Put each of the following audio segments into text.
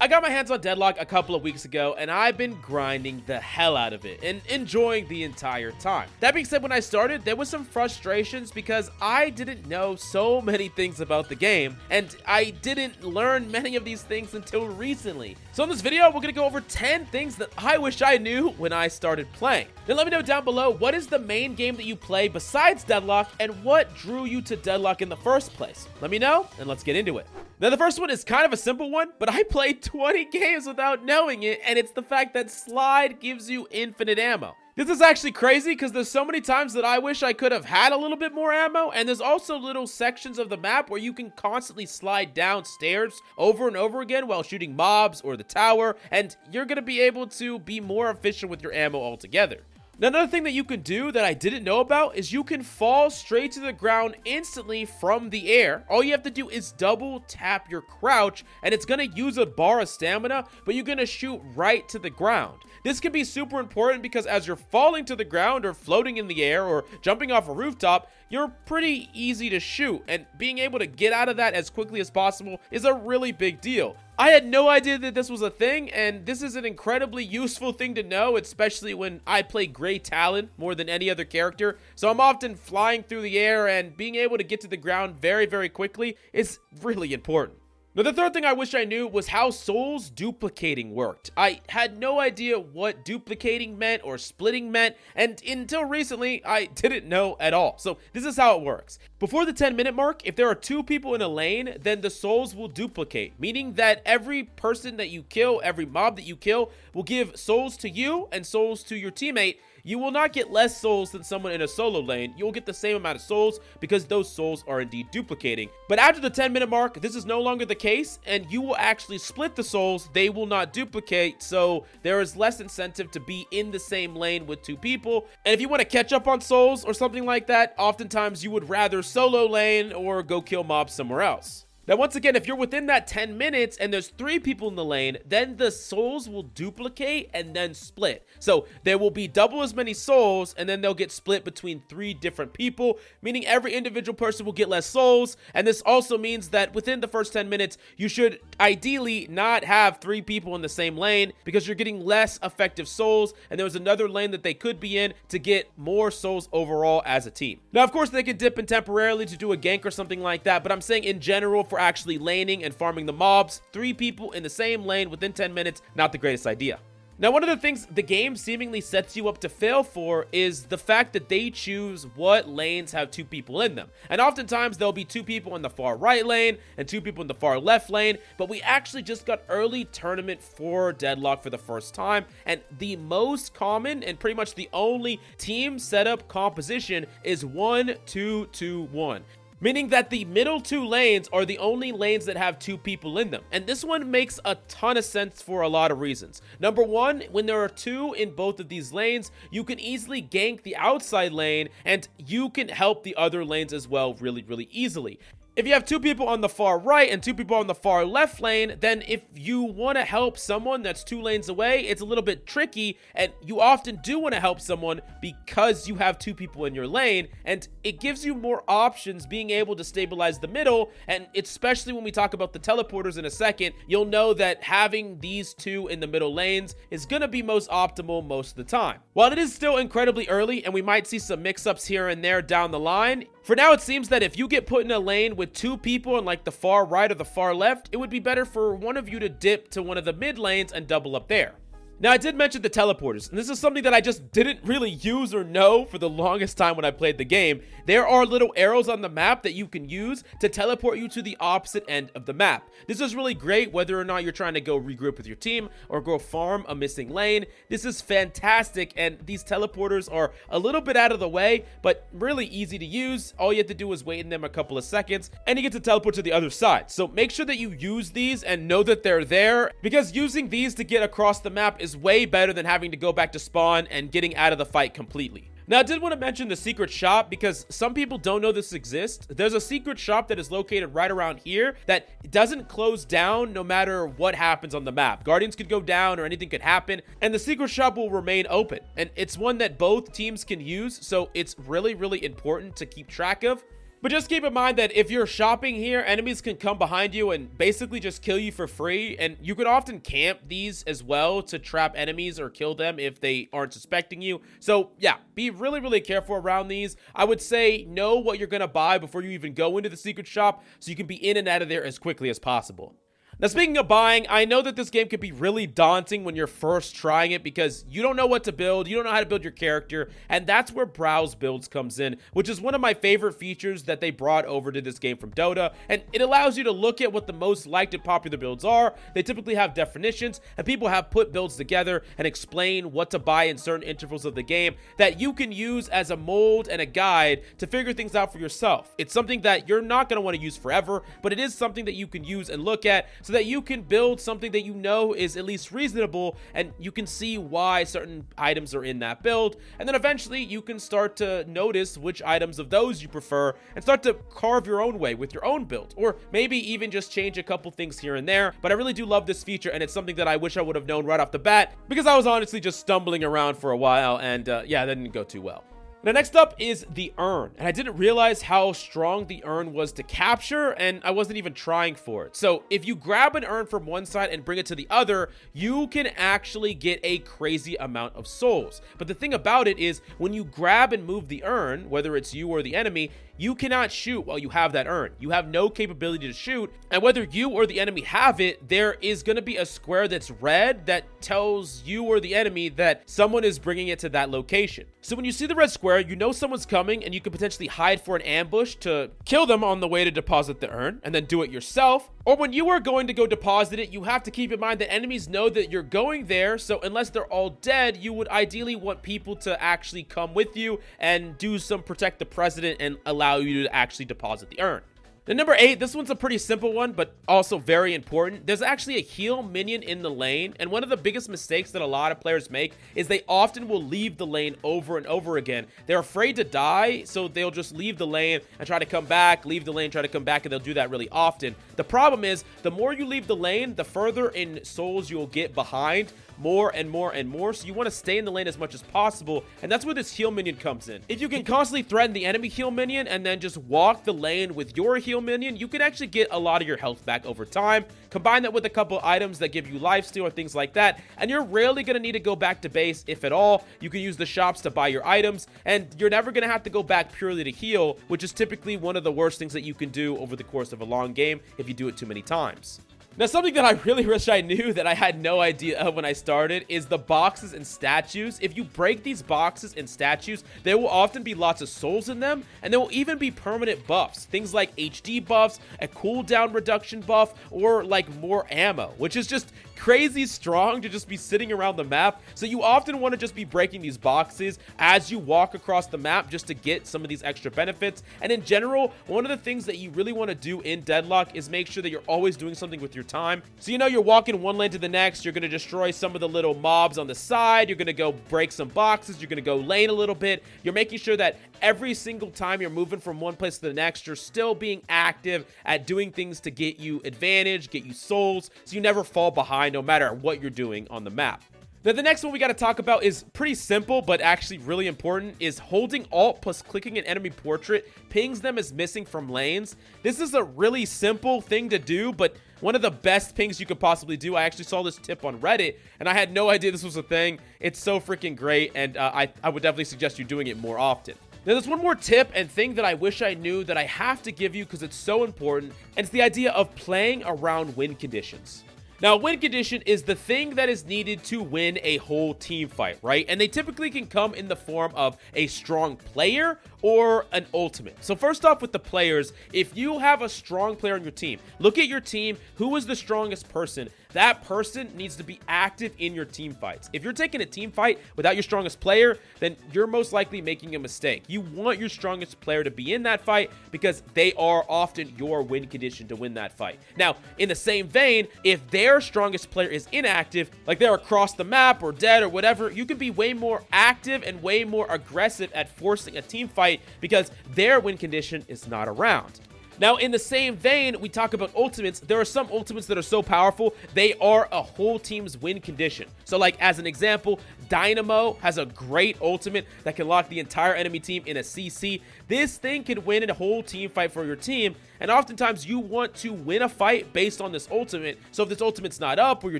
I got my hands on Deadlock a couple of weeks ago, and I've been grinding the hell out of it and enjoying the entire time. That being said, when I started, there was some frustrations because I didn't know so many things about the game, and I didn't learn many of these things until recently. So in this video, we're gonna go over 10 things that I wish I knew when I started playing. Then let me know down below, what is the main game that you play besides Deadlock, and what drew you to Deadlock in the first place? Let me know, and let's get into it. Now, the first one is kind of a simple one, but I played 20 games without knowing it, and it's the fact that Slide gives you infinite ammo. This is actually crazy because there's so many times that I wish I could have had a little bit more ammo, and there's also little sections of the map where you can constantly slide down stairs over and over again while shooting mobs or the tower, and you're going to be able to be more efficient with your ammo altogether. Now, another thing that you can do that I didn't know about is you can fall straight to the ground instantly from the air. All you have to do is double tap your crouch, and it's going to use a bar of stamina, but you're going to shoot right to the ground. This can be super important because as you're falling to the ground or floating in the air or jumping off a rooftop, you're pretty easy to shoot, and being able to get out of that as quickly as possible is a really big deal. I had no idea that this was a thing, and this is an incredibly useful thing to know, especially when I play Grey Talon more than any other character. So I'm often flying through the air, and being able to get to the ground very, very quickly is really important. Now, the third thing I wish I knew was how souls duplicating worked. I had no idea what duplicating meant or splitting meant, and until recently, I didn't know at all. So this is how it works. Before the 10-minute mark, if there are 2 people in a lane, then the souls will duplicate, meaning that every person that you kill, every mob that you kill, will give souls to you and souls to your teammate. You will not get less souls than someone in a solo lane. You will get the same amount of souls because those souls are indeed duplicating. But after the 10-minute mark, this is no longer the case, and you will actually split the souls. They will not duplicate, so there is less incentive to be in the same lane with 2 people. And if you want to catch up on souls or something like that, oftentimes you would rather solo lane or go kill mobs somewhere else. Now, once again, if you're within that 10 minutes and there's 3 people in the lane, then the souls will duplicate and then split. So there will be double as many souls, and then they'll get split between 3 different people, meaning every individual person will get less souls. And this also means that within the first 10 minutes, you should ideally not have 3 people in the same lane because you're getting less effective souls. And there was another lane that they could be in to get more souls overall as a team. Now, of course, they could dip in temporarily to do a gank or something like that, but I'm saying in general, for actually laning and farming the mobs, 3 people in the same lane within 10 minutes, not the greatest idea. Now, one of the things the game seemingly sets you up to fail for is the fact that they choose what lanes have 2 people in them. And oftentimes there'll be 2 people in the far right lane and 2 people in the far left lane, but we actually just got early tournament for Deadlock for the first time, and the most common and pretty much the only team setup composition is 1-2-2-1. Meaning that the middle 2 lanes are the only lanes that have 2 people in them. And this one makes a ton of sense for a lot of reasons. Number 1, when there are 2 in both of these lanes, you can easily gank the outside lane, and you can help the other lanes as well really, really easily. If you have 2 people on the far right and 2 people on the far left lane, then if you want to help someone that's 2 lanes away, it's a little bit tricky, and you often do want to help someone because you have 2 people in your lane, and it gives you more options being able to stabilize the middle. And especially when we talk about the teleporters in a second, you'll know that having these 2 in the middle lanes is going to be most optimal most of the time. While it is still incredibly early and we might see some mix-ups here and there down the line, for now, it seems that if you get put in a lane with 2 people in like the far right or the far left, it would be better for one of you to dip to one of the mid lanes and double up there. Now, I did mention the teleporters, and this is something that I just didn't really use or know for the longest time when I played the game. There are little arrows on the map that you can use to teleport you to the opposite end of the map. This is really great whether or not you're trying to go regroup with your team or go farm a missing lane. This is fantastic, and these teleporters are a little bit out of the way, but really easy to use. All you have to do is wait in them a couple of seconds, and you get to teleport to the other side. So make sure that you use these and know that they're there, because using these to get across the map is way better than having to go back to spawn and getting out of the fight completely. Now, I did want to mention the secret shop because some people don't know this exists. There's a secret shop that is located right around here that doesn't close down no matter what happens on the map. Guardians could go down or anything could happen, and the secret shop will remain open. And it's one that both teams can use, so it's really, really important to keep track of. But just keep in mind that if you're shopping here, enemies can come behind you and basically just kill you for free. And you can often camp these as well to trap enemies or kill them if they aren't suspecting you. So yeah, be really, really careful around these. I would say know what you're going to buy before you even go into the secret shop so you can be in and out of there as quickly as possible. Now, speaking of buying, I know that this game can be really daunting when you're first trying it because you don't know what to build, you don't know how to build your character, and that's where Browse Builds comes in, which is one of my favorite features that they brought over to this game from Dota, and it allows you to look at what the most liked and popular builds are. They typically have definitions, and people have put builds together and explain what to buy in certain intervals of the game that you can use as a mold and a guide to figure things out for yourself. It's something that you're not going to want to use forever, but it is something that you can use and look at so that you can build something that you know is at least reasonable and you can see why certain items are in that build. And then eventually you can start to notice which items of those you prefer and start to carve your own way with your own build, or maybe even just change a couple things here and there. But I really do love this feature, and it's something that I wish I would have known right off the bat because I was honestly just stumbling around for a while, and yeah, that didn't go too well. Now, next up is the urn, and I didn't realize how strong the urn was to capture, and I wasn't even trying for it. So if you grab an urn from one side and bring it to the other, you can actually get a crazy amount of souls. But the thing about it is when you grab and move the urn, whether it's you or the enemy, you cannot shoot while you have that urn. You have no capability to shoot, and whether you or the enemy have it, there is going to be a square that's red that tells you or the enemy that someone is bringing it to that location. So when you see the red square, you know someone's coming, and you can potentially hide for an ambush to kill them on the way to deposit the urn, and then do it yourself. Or when you are going to go deposit it, you have to keep in mind that enemies know that you're going there, so unless they're all dead, you would ideally want people to actually come with you and do some protect the president and allow you to actually deposit the urn. Then number 8, this one's a pretty simple one, but also very important. There's actually a heal minion in the lane, and one of the biggest mistakes that a lot of players make is they often will leave the lane over and over again. They're afraid to die, so they'll just leave the lane and try to come back, leave the lane, try to come back, and they'll do that really often. The problem is, the more you leave the lane, the further in souls you'll get behind, more and more and more, so you want to stay in the lane as much as possible, and that's where this heal minion comes in. If you can constantly threaten the enemy heal minion and then just walk the lane with your heal minion, you can actually get a lot of your health back over time. Combine that with a couple items that give you lifesteal or things like that, and you're rarely going to need to go back to base, if at all. You can use the shops to buy your items, and you're never going to have to go back purely to heal, which is typically one of the worst things that you can do over the course of a long game if you do it too many times. Now, something that I really wish I knew that I had no idea of when I started is the boxes and statues. If you break these boxes and statues, there will often be lots of souls in them, and there will even be permanent buffs. Things like HD buffs, a cooldown reduction buff, or like more ammo, which is just crazy strong to just be sitting around the map. So you often want to just be breaking these boxes as you walk across the map just to get some of these extra benefits. And in general, one of the things that you really want to do in Deadlock is make sure that you're always doing something with your time. So you know you're walking one lane to the next, you're going to destroy some of the little mobs on the side, you're going to go break some boxes, you're going to go lane a little bit. You're making sure that every single time you're moving from one place to the next, you're still being active at doing things to get you advantage, get you souls, so you never fall behind no matter what you're doing on the map. Now, the next one we got to talk about is pretty simple, but actually really important, is holding Alt plus clicking an enemy portrait pings them as missing from lanes. This is a really simple thing to do, but one of the best pings you could possibly do. I actually saw this tip on Reddit, and I had no idea this was a thing. It's so freaking great, and I would definitely suggest you doing it more often. Now, there's one more tip and thing that I wish I knew that I have to give you because it's so important, and it's the idea of playing around win conditions. Now, win condition is the thing that is needed to win a whole team fight, right? And they typically can come in the form of a strong player or an ultimate. So first off with the players, if you have a strong player on your team, look at your team, who is the strongest person? That person needs to be active in your team fights. If you're taking a team fight without your strongest player, then you're most likely making a mistake. You want your strongest player to be in that fight because they are often your win condition to win that fight. Now, in the same vein, if their strongest player is inactive, like they're across the map or dead or whatever, you can be way more active and way more aggressive at forcing a team fight because their win condition is not around. Now, in the same vein, we talk about ultimates. There are some ultimates that are so powerful, they are a whole team's win condition. So like as an example, Dynamo has a great ultimate that can lock the entire enemy team in a CC. This thing can win a whole team fight for your team, and oftentimes you want to win a fight based on this ultimate. So if this ultimate's not up or your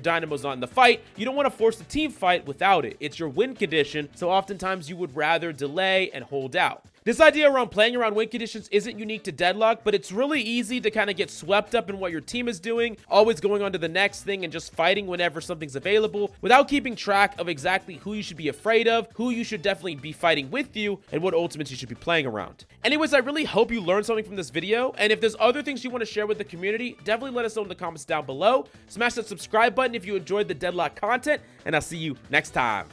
Dynamo's not in the fight, you don't want to force the team fight without it. It's your win condition, so oftentimes you would rather delay and hold out. This idea around playing around win conditions isn't unique to Deadlock, but it's really easy to kind of get swept up in what your team is doing, always going on to the next thing and just fighting whenever something's available without keeping track of exactly who you should be afraid of, who you should definitely be fighting with you, and what ultimates you should be playing around. Anyways, I really hope you learned something from this video, and if there's other things you want to share with the community, definitely let us know in the comments down below. Smash that subscribe button if you enjoyed the Deadlock content, and I'll see you next time.